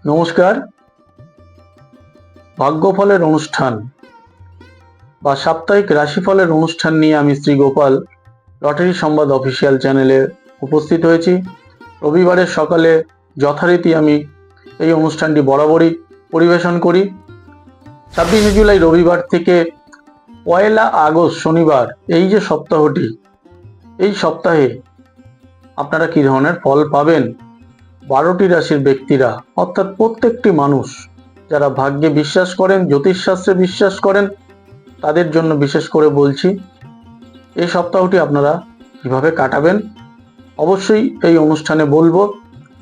নমস্কার। ভাগ্যফলের অনুষ্ঠান বা সাপ্তাহিক রাশিফলের অনুষ্ঠান নিয়ে আমি শ্রী গোপাল লটারি সংবাদ অফিসিয়াল চ্যানেলে উপস্থিত হয়েছি। রবিবারের সকালে যথারীতি আমি এই অনুষ্ঠানটি বরাবরই পরিবেশন করি। 26শে জুলাই রবিবার থেকে 1 আগস্ট শনিবার এই যে সপ্তাহটি, এই সপ্তাহে আপনারা কী ধরনের ফল পাবেন 12টি রাশির ব্যক্তিরা, অর্থাৎ প্রত্যেকটি মানুষ যারা ভাগ্যে বিশ্বাস করেন, জ্যোতিষশাস্ত্রে বিশ্বাস করেন, তাদের জন্য বিশেষ করে বলছি এই সপ্তাহটি আপনারা কিভাবে কাটাবেন। অবশ্যই এই অনুষ্ঠানে বলবো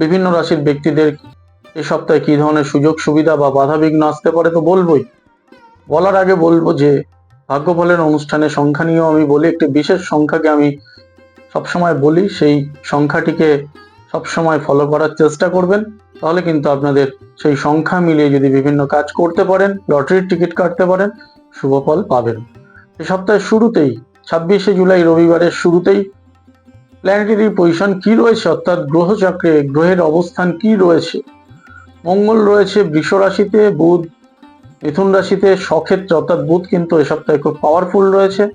বিভিন্ন রাশির ব্যক্তিদের এই সপ্তাহে কী ধরনের সুযোগ সুবিধা বা বাধাবিঘ্ন আসতে পারে, তো বলবোই। বলার আগে বলবো যে ভাগ্যফলের অনুষ্ঠানে সংখ্যা নিয়েও আমি বলি, একটি বিশেষ সংখ্যাকে আমি সবসময় বলি, সেই সংখ্যাটিকে সবসময় ফলো করার চেষ্টা করবেন। তাহলে কিন্তু আপনাদের সেই সংখ্যা মিলিয়ে যদি বিভিন্ন কাজ করতে পারেন, লটারির টিকিট কাটতে পারেন, শুভ ফল পাবেন। এই সপ্তাহের শুরুতেই 26শে জুলাই রবিবারের শুরুতেই প্ল্যানেটারি পজিশন কি রয়েছে, অর্থাৎ গ্রহচক্রে গ্রহের অবস্থান কি রয়েছে। মঙ্গল রয়েছে বৃষ রাশিতে, বুধ মিথুন রাশিতে, স্বক্ষেত্রে, অর্থাৎ বুধ কিন্তু এ সপ্তাহে খুব পাওয়ারফুল রয়েছে।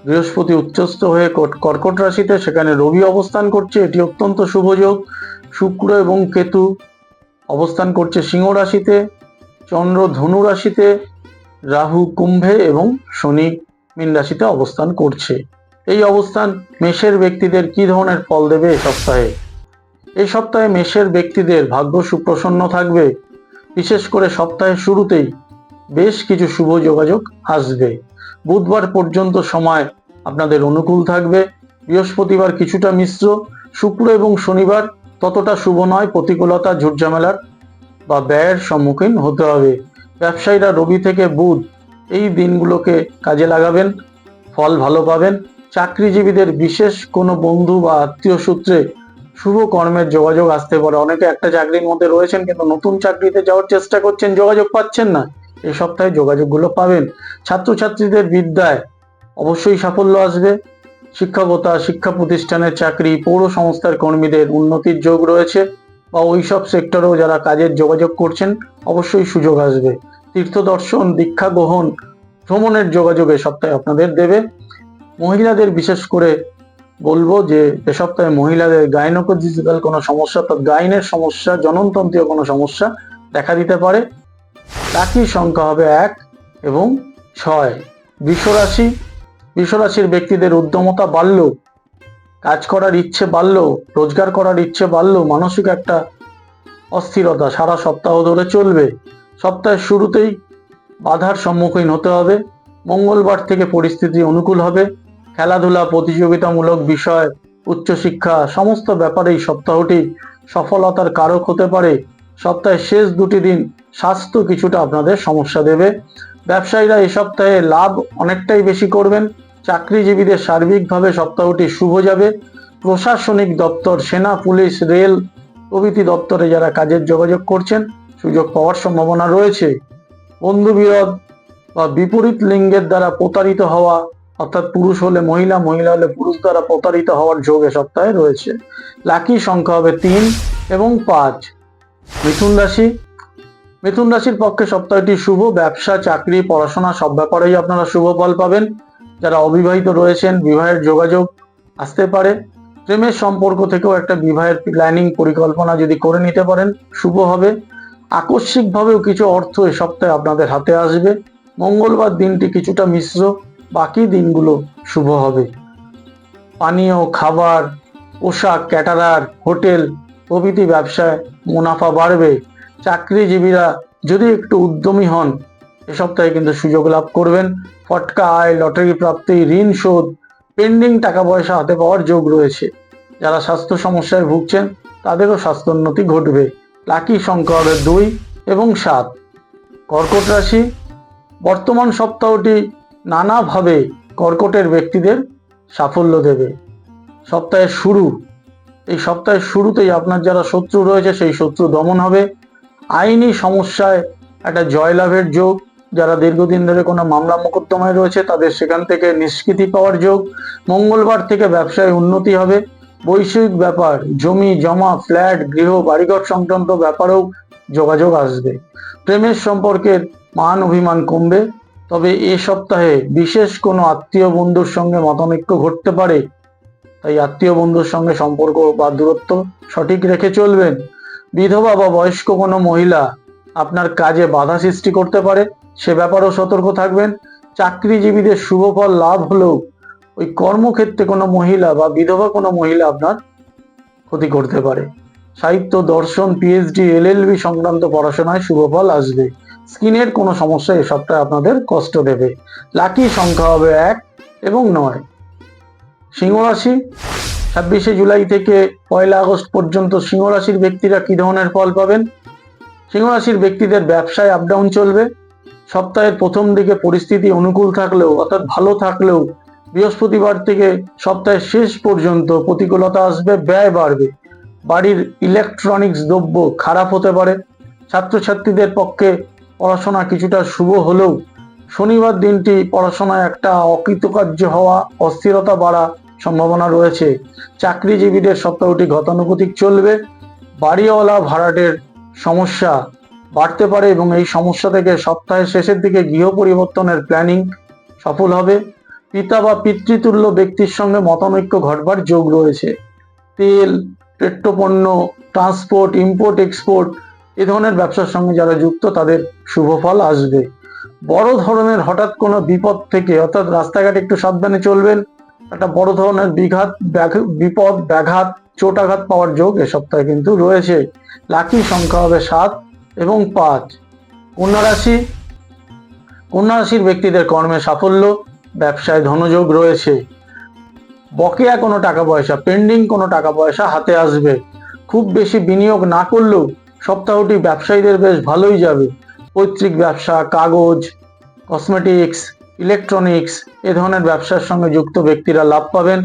বৃহস্পতি উচ্চস্থ হয়ে কর্কট রাশিতে, সেখানে রবি অবস্থান করছে, এটি অত্যন্ত শুভ যোগ। শুক্র এবং কেতু অবস্থান করছে সিংহ রাশিতে, চন্দ্র ধনু রাশিতে, রাহু কুম্ভে এবং শনি মীন রাশিতে অবস্থান করছে। এই অবস্থান মেষের ব্যক্তিদের কি ধরনের ফল দেবে এই সপ্তাহে? এই সপ্তাহে মেষের ব্যক্তিদের ভাগ্য সুপ্রসন্ন থাকবে। বিশেষ করে সপ্তাহের শুরুতেই বেশ কিছু শুভ যোগাযোগ আসবে। বুধবার পর্যন্ত সময় আপনাদের অনুকূল থাকবে। বৃহস্পতিবার কিছুটা মিশ্র, শুক্র এবং শনিবার ততটা শুভ নয়, প্রতিকূলতা, ঝুটঝামেলার বা ব্যয়ের সম্মুখীন হতে হবে। ব্যবসায়ীরা রবি থেকে বুধ এই দিনগুলোকে কাজে লাগাবেন, ফল ভালো পাবেন। চাকরিজীবীদের বিশেষ কোনো বন্ধু বা আত্মীয় সূত্রে শুভ কর্মের যোগাযোগ আসতে পারে। অনেকে একটা চাকরির মধ্যে রয়েছেন কিন্তু নতুন চাকরিতে যাওয়ার চেষ্টা করছেন, যোগাযোগ পাচ্ছেন না, এই সপ্তাহে যোগাযোগগুলো পাবেন। ছাত্রছাত্রীদের বিদ্যায় অবশ্যই সাফল্য আসবে। শিক্ষকতা, শিক্ষা প্রতিষ্ঠানের চাকরি, পৌর সংস্থার কর্মীদের উন্নতির যোগ রয়েছে, বা ওইসব সেক্টরেও যারা কাজের যোগাযোগ করছেন অবশ্যই সুযোগ আসবে। তীর্থ দর্শন, দীক্ষা গ্রহণ, ভ্রমণের যোগাযোগ এ সপ্তাহে আপনাদের দেবে। মহিলাদের বিশেষ করে বলবো যে এ সপ্তাহে মহিলাদের গাইনোকোলজিক্যাল কোনো সমস্যা, অর্থাৎ গাইনের সমস্যা, জননতন্ত্রীয় কোনো সমস্যা দেখা দিতে পারে। লাকি সংখ্যা হবে 1 এবং 6। বৃষরাশির ব্যক্তিদের উদ্যমতা বাড়ল, কাজ করার ইচ্ছে বাড়ল, রোজগার করার ইচ্ছে বাড়ল, মানসিক একটা অস্থিরতা সারা সপ্তাহ ধরে চলবে। সপ্তাহের শুরুতেই বাধার সম্মুখীন হতে হবে। মঙ্গলবার থেকে পরিস্থিতি অনুকূল হবে। খেলাধুলা, প্রতিযোগিতামূলক বিষয়, উচ্চশিক্ষা সমস্ত ব্যাপারেই সপ্তাহটি সফলতার কারক হতে পারে। সপ্তাহের শেষ 2টি দিন স্বাস্থ্য কিছুটা আপনাদের সমস্যা দেবে। ব্যবসায়ীরা এই সপ্তাহে লাভ অনেকটাই বেশি করবেন। চাকরিজীবীদের সার্বিকভাবে সপ্তাহটি শুভ যাবে। প্রশাসনিক দপ্তর, সেনা, পুলিশ, রেল প্রভৃতি দপ্তরে যারা কাজের যোগাযোগ করছেন সুযোগ পাওয়ার সম্ভাবনা রয়েছে। বন্ধুবিরোধ বা বিপরীত লিঙ্গের দ্বারা প্রতারিত হওয়া, অর্থাৎ পুরুষ হলে মহিলা, মহিলা হলে পুরুষ দ্বারা প্রতারিত হওয়ার যোগ এ সপ্তাহে রয়েছে। লাকি সংখ্যা হবে 3 এবং 5। মিথুন রাশির পক্ষে সপ্তাহটি শুভ। ব্যবসা, চাকরি, পড়াশোনা সব ব্যাপারেই আপনারা শুভ ফল পাবেন। যারা অবিবাহিত রয়েছেন বিবাহের যোগাযোগ আসতে পারে। প্রেমের সম্পর্ক থেকেও একটা বিবাহের প্ল্যানিং, পরিকল্পনা যদি করে নিতে পারেন শুভ হবে। আকস্মিকভাবেও কিছু অর্থ এ সপ্তাহে আপনাদের হাতে আসবে। মঙ্গলবার দিনটি কিছুটা মিশ্র, বাকি দিনগুলো শুভ হবে। পানীয়, খাবার, পোশাক, ক্যাটারার, হোটেল প্রভৃতি ব্যবসায় মুনাফা বাড়বে। চাকরিজীবীরা যদি একটু উদ্যমী হন এ সপ্তাহে কিন্তু সুযোগ লাভ করবেন। ফটকা আয়, লটারি প্রাপ্তি, ঋণ শোধ, পেন্ডিং টাকা পয়সা হাতে পাওয়ার যোগ রয়েছে। যারা স্বাস্থ্য সমস্যায় ভুগছেন তাদেরও স্বাস্থ্যোন্নতি ঘটবে। লাকি সংখ্যা হবে 2 এবং 7। কর্কট রাশি, বর্তমান সপ্তাহটি নানাভাবে কর্কটের ব্যক্তিদের সাফল্য দেবে। এই সপ্তাহের শুরুতেই আপনার যারা শত্রু রয়েছে সেই শত্রু দমন হবে। আইনি সমস্যায় একটা জয়লাভের যোগ। যারা দীর্ঘদিন ধরে কোনো মামলা মোকদ্দমায় রয়েছে তাদের সেখান থেকে নিষ্কৃতি পাওয়ার যোগ। মঙ্গলবার থেকে ব্যবসায় উন্নতি হবে। বৈষয়িক ব্যাপার, জমি জমা, ফ্ল্যাট, গৃহ, বাড়িঘর সংক্রান্ত ব্যাপারেও যোগাযোগ আসবে। প্রেমের সম্পর্কের মান অভিমান কমবে। তবে এ সপ্তাহে বিশেষ কোনো আত্মীয় বন্ধুর সঙ্গে মতানৈক্য ঘটতে পারে, তাই আত্মীয় বন্ধুর সঙ্গে সম্পর্ক বা দূরত্ব সঠিক রেখে চলবেন। বিধবা বা বয়স্ক কোনো মহিলা আপনার কাজে বাধা সৃষ্টি করতে পারে, সে ব্যাপারেও সতর্ক থাকবেন। চাকরিজীবীদের শুভ ফল লাভ হলেও ওই কর্মক্ষেত্রে কোনো মহিলা বা বিধবা কোনো মহিলা আপনার ক্ষতি করতে পারে। সাহিত্য, দর্শন, পিএইচডি, এলএলবি সংক্রান্ত পড়াশোনায় শুভ ফল আসবে। স্কিনের কোনো সমস্যা এ সপ্তাহে আপনাদের কষ্ট দেবে। লাকি সংখ্যা হবে 1 এবং 9। সিংহ রাশি, 26শে জুলাই থেকে 1 আগস্ট পর্যন্ত সিংহ রাশির ব্যক্তিরা কি ধরনের ফল পাবেন? সিংহ রাশির ব্যক্তিদের ব্যবসায় আপডাউন চলবে। সপ্তাহের প্রথম দিকে পরিস্থিতি অনুকূল থাকলেও অর্থাৎ ভালো থাকলেও বৃহস্পতিবার থেকে সপ্তাহের শেষ পর্যন্ত প্রতিকূলতা আসবে, ব্যয় বাড়বে। বাড়ির ইলেকট্রনিক্স দ্রব্য খারাপ হতে পারে। ছাত্রছাত্রীদের পক্ষে পড়াশোনা কিছুটা শুভ হলেও শনিবার দিনটি পড়াশোনায় একটা অকৃতকার্য হওয়া, অস্থিরতা বাড়া সম্ভাবনা রয়েছে। চাকরিজীবীদের সপ্তাহটি গতানুগতিক চলবে। বাড়িওয়ালা ভাড়াটের সমস্যা বাড়তে পারে এবং এই সমস্যা থেকে সপ্তাহের শেষের দিকে গৃহ পরিবর্তনের প্ল্যানিং সফল হবে। পিতা বা পিতৃতুল্য ব্যক্তির সঙ্গে মতানৈক্য ঘটবার যোগ রয়েছে। তেল, পেট্রোপণ্য, ট্রান্সপোর্ট, ইম্পোর্ট এক্সপোর্ট এ ধরনের ব্যবসার সঙ্গে যারা যুক্ত তাদের শুভ ফল আসবে। বড় ধরনের হঠাৎ কোনো বিপদ থেকে অর্থাৎ রাস্তাঘাটে একটু সাবধানে চলবেন। একটা বড় ধরনের বিপদ, ব্যাঘাত, চোটাঘাত পাওয়ার যোগ এ সপ্তাহে কিন্তু রয়েছে। লাকি সংখ্যা হবে 7 এবং 5। কন্যা রাশি, কন্যা রাশির ব্যক্তিদের কর্মে সাফল্য, ব্যবসায় ধনযোগ রয়েছে। বকেয়া কোনো টাকা পয়সা, পেন্ডিং কোনো টাকা পয়সা হাতে আসবে। খুব বেশি বিনিয়োগ না করলেও সপ্তাহটি ব্যবসায়ীদের বেশ ভালোই যাবে। পৈতৃক ব্যবসা, কাগজ, কসমেটিক্স, ইলেকট্রনিক্স এ ধরনের ব্যবসার সঙ্গে যুক্ত ব্যক্তিরা লাভ পাবেন।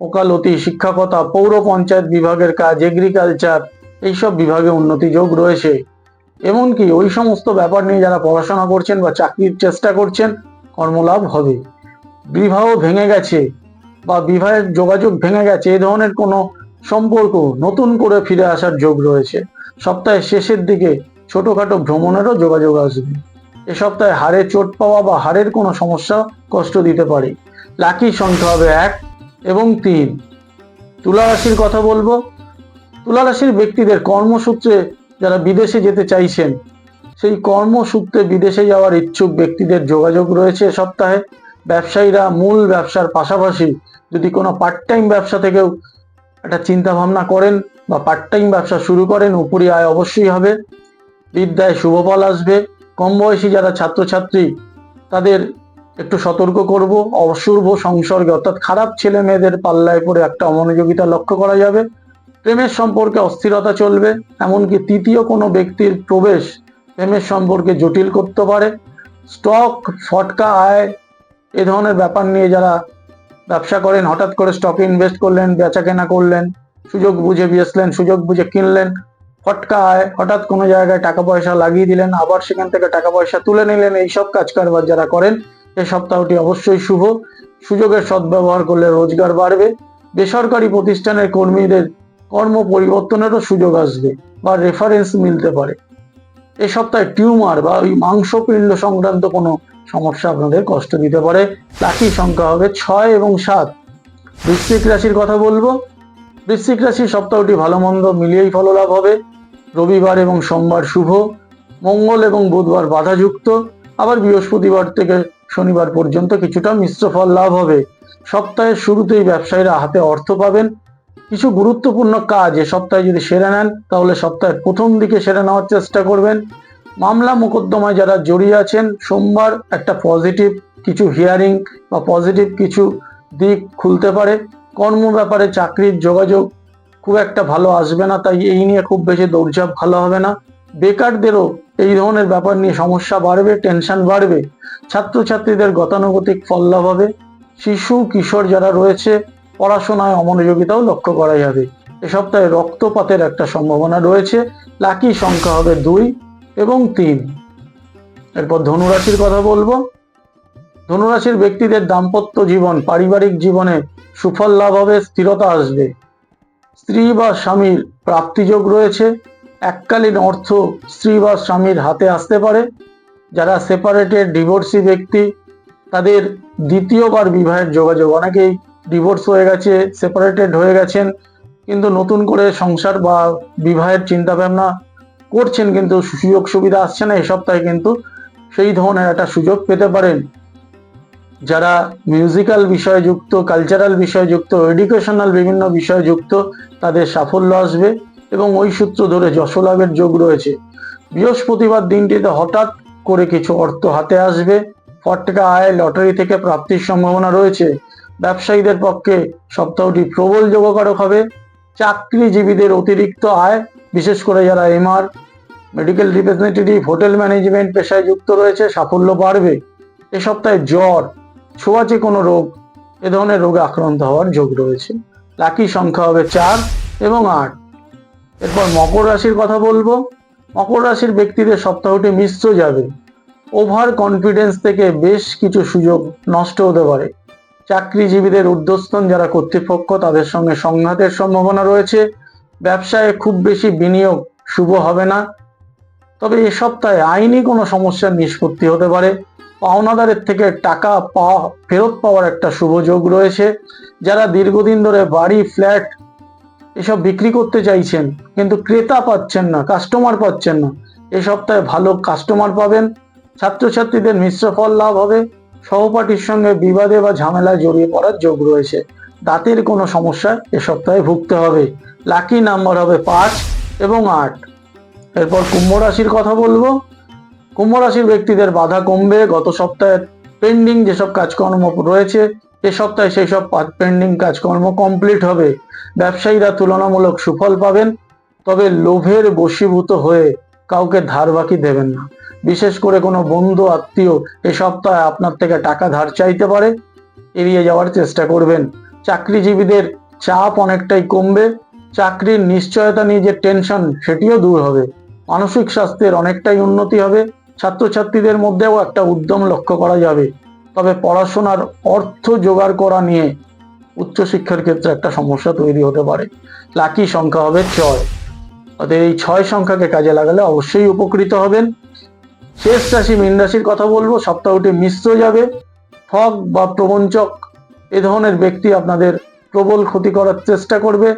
ওকালতি, শিক্ষকতা, পৌর পঞ্চায়েত বিভাগের কাজ, এগ্রিকালচার এইসব বিভাগে উন্নতি যোগ রয়েছে। এমনকি ওই সমস্ত ব্যাপার নিয়ে যারা পড়াশোনা করছেন বা চাকরির চেষ্টা করছেন, কর্মলাভ হবে। বিবাহ ভেঙে গেছে বা বিবাহের যোগাযোগ ভেঙে গেছে এ ধরনের কোনো সম্পর্ক নতুন করে ফিরে আসার যোগ রয়েছে। সপ্তাহের শেষের দিকে ছোটখাটো ভ্রমণেরও যোগাযোগ আসবে। এ সপ্তাহে হাড়ে চোট পাওয়া বা হাড়ের কোনো সমস্যা কষ্ট দিতে পারে। লাকি সংখ্যা হবে 1 এবং 3। তুলা রাশির কথা বলবো। তুলা রাশির ব্যক্তিদের কর্মসূত্রে যারা বিদেশে যেতে চাইছেন, সেই কর্মসূত্রে বিদেশে যাওয়ার ইচ্ছুক ব্যক্তিদের যোগাযোগ রয়েছে সপ্তাহে। ব্যবসায়ীরা মূল ব্যবসার পাশাপাশি যদি কোনো পার্ট টাইম ব্যবসা থেকেও একটা চিন্তা ভাবনা করেন বা পার্ট টাইম ব্যবসা শুরু করেন, উপরি আয় অবশ্যই হবে। বিদ্যায় শুভ ফল আসবে। কম বয়সী যারা ছাত্রছাত্রী তাদের একটু সতর্ক করব। অশুভ সংসর্গে অর্থাৎ খারাপ ছেলে মেয়েদের পাল্লায় পড়ে একটা অমনোযোগিতা লক্ষ্য করা যাবে। প্রেমের সম্পর্কে অস্থিরতা চলবে। এমনকি তৃতীয় কোনো ব্যক্তির প্রবেশ প্রেমের সম্পর্কে জটিল করতে পারে। স্টক, ফটকা আয় এ ধরনের ব্যাপার নিয়ে যারা ব্যবসা করেন, হঠাৎ করে স্টকে ইনভেস্ট করলেন, বেচা কেনা করলেন, সুযোগ বুঝে বেচলেন, সুযোগ বুঝে কিনলেন, ফটকা আয়, হঠাৎ কোনো জায়গায় টাকা পয়সা লাগিয়ে দিলেন, আবার সেখান থেকে টাকা পয়সা তুলে নিলেন, এইসব কাজ কারবার যারা করেন এই সপ্তাহটি অবশ্যই শুভ। সুযোগের সদ্ব্যবহার করলে রোজগার বাড়বে। বেসরকারি প্রতিষ্ঠানের কর্মীদের কর্ম পরিবর্তনেরও সুযোগ আসবে বা রেফারেন্স মিলতে পারে। এই সপ্তাহে টিউমার বা ওই মাংসপিণ্ড সংক্রান্ত কোনো সমস্যা আপনাদের কষ্ট দিতে পারে। লাকি সংখ্যা হবে 6 এবং 7। বৃশ্চিক রাশির কথা বলবো। বৃশ্চিক রাশির সপ্তাহটি ভালো মন্দ মিলিয়েই ফললাভ হবে। রবিবার এবং সোমবার শুভ, মঙ্গল এবং বুধবার বাধাযুক্ত, আবার বৃহস্পতিবার থেকে শনিবার পর্যন্ত কিছুটা মিশ্র ফল লাভ হবে। সপ্তাহের শুরুতেই ব্যবসায়ীরা হাতে অর্থ পাবেন। কিছু গুরুত্বপূর্ণ কাজ এ সপ্তাহে যদি সেরে নেন তাহলে সপ্তাহের প্রথম দিকে সেরে নেওয়ার চেষ্টা করবেন। মামলা মোকদ্দমায় যারা জড়িয়ে আছেন, সোমবার একটা পজিটিভ কিছু হিয়ারিং বা পজিটিভ কিছু দিক খুলতে পারে। কর্ম ব্যাপারে চাকরির যোগাযোগ খুব একটা ভালো আসবে না, তাই এই নিয়ে খুব বেশি দৌড়ঝাঁপ ভালো হবে না। বেকারদেরও এই ধরনের ব্যাপার নিয়ে সমস্যা বাড়বে, টেনশন বাড়বে। ছাত্রছাত্রীদের গতানুগতিক ফল লাভ হবে। শিশু কিশোর যারা রয়েছে পড়াশোনায় অমনোযোগিতাও লক্ষ্য করা যাবে। এ সপ্তাহে রক্তপাতের একটা সম্ভাবনা রয়েছে। লাকি সংখ্যা হবে 2 এবং 3। এরপর ধনুরাশির কথা বলবো। ধনুরাশির ব্যক্তিদের দাম্পত্য জীবন, পারিবারিক জীবনে সুফল লাভ হবে, স্থিরতা আসবে। স্ত্রী বা স্বামীর প্রাপ্তিযোগ রয়েছে। এককালীন অর্থ স্ত্রী বা স্বামীর হাতে আসতে পারে। যারা সেপারেটেড ডিভোর্সি ব্যক্তি, তাদের দ্বিতীয়বার বিবাহের যোগাযোগ, অনেকেই ডিভোর্স হয়ে গেছে, সেপারেটেড হয়ে গেছেন, কিন্তু নতুন করে সংসার বা বিবাহের চিন্তা ভাবনা করছেন, কিন্তু সুযোগ সুবিধা আসছে না। এই সপ্তাহে কিন্তু সেই ধরনের একটা সুযোগ পেতে পারেন। যারা মিউজিক্যাল বিষয়ে যুক্ত, কালচারাল বিষয়ে যুক্ত, এডুকেশনাল বিভিন্ন বিষয়ে যুক্ত, তাদের সাফল্য আসবে এবং ওই সূত্র ধরে যশলাভের যোগ রয়েছে। বৃহস্পতিবার দিনটিতে হঠাৎ করে কিছু অর্থ হাতে আসবে। ফটকা আয়, লটারি থেকে প্রাপ্তির সম্ভাবনা রয়েছে। ব্যবসায়ীদের পক্ষে সপ্তাহটি প্রবল যোগকারক হবে। চাকরিজীবীদের অতিরিক্ত আয়, বিশেষ করে যারা MR, medical representative, hotel management পেশায় যুক্ত রয়েছে, সাফল্য বাড়বে। এ সপ্তাহে জ্বর, ছোঁয়াচে কোনো রোগ, এ ধরনের রোগে আক্রান্ত হওয়ার যোগ রয়েছে। লাকি সংখ্যা হবে 4 এবং 8। এরপর মকর রাশির কথা বলবো। মকর রাশির ব্যক্তিদের সপ্তাহটি মিশ্র যাবে। ওভার কনফিডেন্স থেকে বেশ কিছু সুযোগ নষ্ট হতে পারে। চাকরিজীবীদের ঊর্ধ্বতন যারা কর্তৃপক্ষ, তাদের সঙ্গে সংঘাতের সম্ভাবনা রয়েছে। ব্যবসায় খুব বেশি বিনিয়োগ শুভ হবে না। তবে এ সপ্তাহে আইনি কোনো সমস্যার নিষ্পত্তি হতে পারে। পাওনাদারের থেকে টাকা ফেরত পাওয়ার একটা শুভ যোগ রয়েছে। যারা দীর্ঘদিন ধরে বাড়ি, ফ্ল্যাট এসব বিক্রি করতে চাইছেন, কিন্তু ক্রেতা পাচ্ছেন না, কাস্টমার পাচ্ছেন না, এ সপ্তাহে ভালো কাস্টমার পাবেন। ছাত্রছাত্রীদের মিশ্র ফল লাভ হবে। সহপাঠীর সঙ্গে বিবাদে বা ঝামেলায় জড়িয়ে পড়ার যোগ রয়েছে। দাঁতের কোনো সমস্যায় এ সপ্তাহে ভুগতে হবে। লাকি নাম্বার হবে 5 এবং 8। এরপর কুম্ভ রাশির কথা বলবো। কুম্ভ রাশির ব্যক্তিদের বাধা কমবে। গত সপ্তাহে পেন্ডিং যেসব কাজকর্ম রয়েছে, এ সপ্তাহে সেই সব পেন্ডিং কাজকর্ম কমপ্লিট হবে। ব্যবসায়ীরা তুলনামূলক সুফল পাবেন। তবে লোভের বশীভূত হয়ে কাউকে ধার বাকি দেবেন না। বিশেষ করে কোনো বন্ধু আত্মীয় এ সপ্তাহে আপনার থেকে টাকা ধার চাইতে পারে, এড়িয়ে যাওয়ার চেষ্টা করবেন। চাকরিজীবীদের চাপ অনেকটাই কমবে। চাকরির নিশ্চয়তা নিয়ে যে টেনশন, সেটিও দূর হবে। মানসিক স্বাস্থ্যের অনেকটাই উন্নতি হবে। ছাত্রছাত্রীদের মধ্যেও একটা উদ্যম লক্ষ্য করা যাবে। তবে পড়াশোনার অর্থ জোগাড় করা নিয়ে উচ্চশিক্ষার ক্ষেত্রে একটা সমস্যা তৈরি হতে পারে। লাকি সংখ্যা হবে 6। অতএব এই 6 সংখ্যাকে কাজে লাগালে অবশ্যই উপকৃত হবেন। শেষ রাশি মীন রাশির কথা বলবো। সপ্তাহটি মিশ্র যাবে। ঠগ বা প্রবঞ্চক এ ধরনের ব্যক্তি আপনাদের প্রবল ক্ষতি করার চেষ্টা করবে।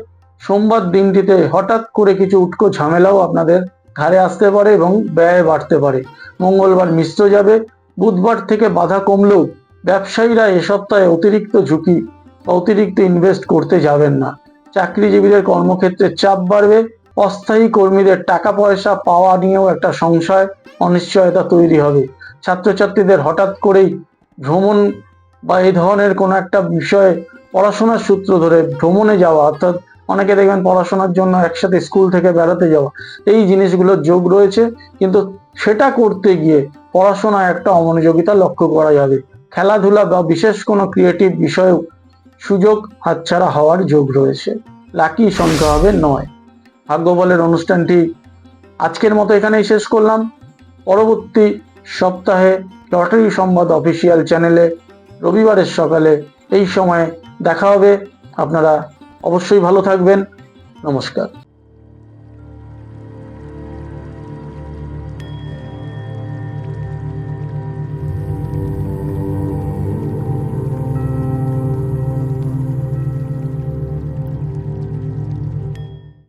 সোমবার দিনটিতে হঠাৎ করে কিছু উটকো ঝামেলাও আপনাদের ঘাড়ে আসতে পারে এবং ব্যয় বাড়তে পারে। মঙ্গলবার মিশ্র যাবে। বুধবার থেকে বাধা কমলেও ব্যবসায়ীরা এ সপ্তাহে অতিরিক্ত ঝুঁকি বা অতিরিক্ত ইনভেস্ট করতে যাবেন না। চাকরিজীবীদের কর্মক্ষেত্রে চাপ বাড়বে। অস্থায়ী কর্মীদের টাকা পয়সা পাওয়া নিয়েও একটা সংশয়, অনিশ্চয়তা তৈরি হবে। ছাত্রছাত্রীদের হঠাৎ করেই ভ্রমণ বা এই ধরনের কোনো একটা বিষয়ে পড়াশোনার সূত্র ধরে ভ্রমণে যাওয়া, অর্থাৎ অনেকে দেখবেন পড়াশোনার জন্য একসাথে স্কুল থেকে বেড়াতে যাওয়া, এই জিনিসগুলোর যোগ রয়েছে। কিন্তু সেটা করতে গিয়ে পড়াশোনায় একটা অমনোযোগিতা লক্ষ্য করা যাবে। খেলাধুলা বা বিশেষ কোনো ক্রিয়েটিভ বিষয়েও সুযোগ হাতছাড়া হওয়ার যোগ রয়েছে। লাকি সংখ্যা হবে 9। ভাগ্যবলের অনুষ্ঠানটি আজকের মতো এখানেই শেষ করলাম। পরবর্তী সপ্তাহে লটারি সংবাদ অফিসিয়াল চ্যানেলে রবিবারের সকালে এই সময়ে দেখা হবে। আপনারা অবশ্যই ভালো থাকবেন। নমস্কার।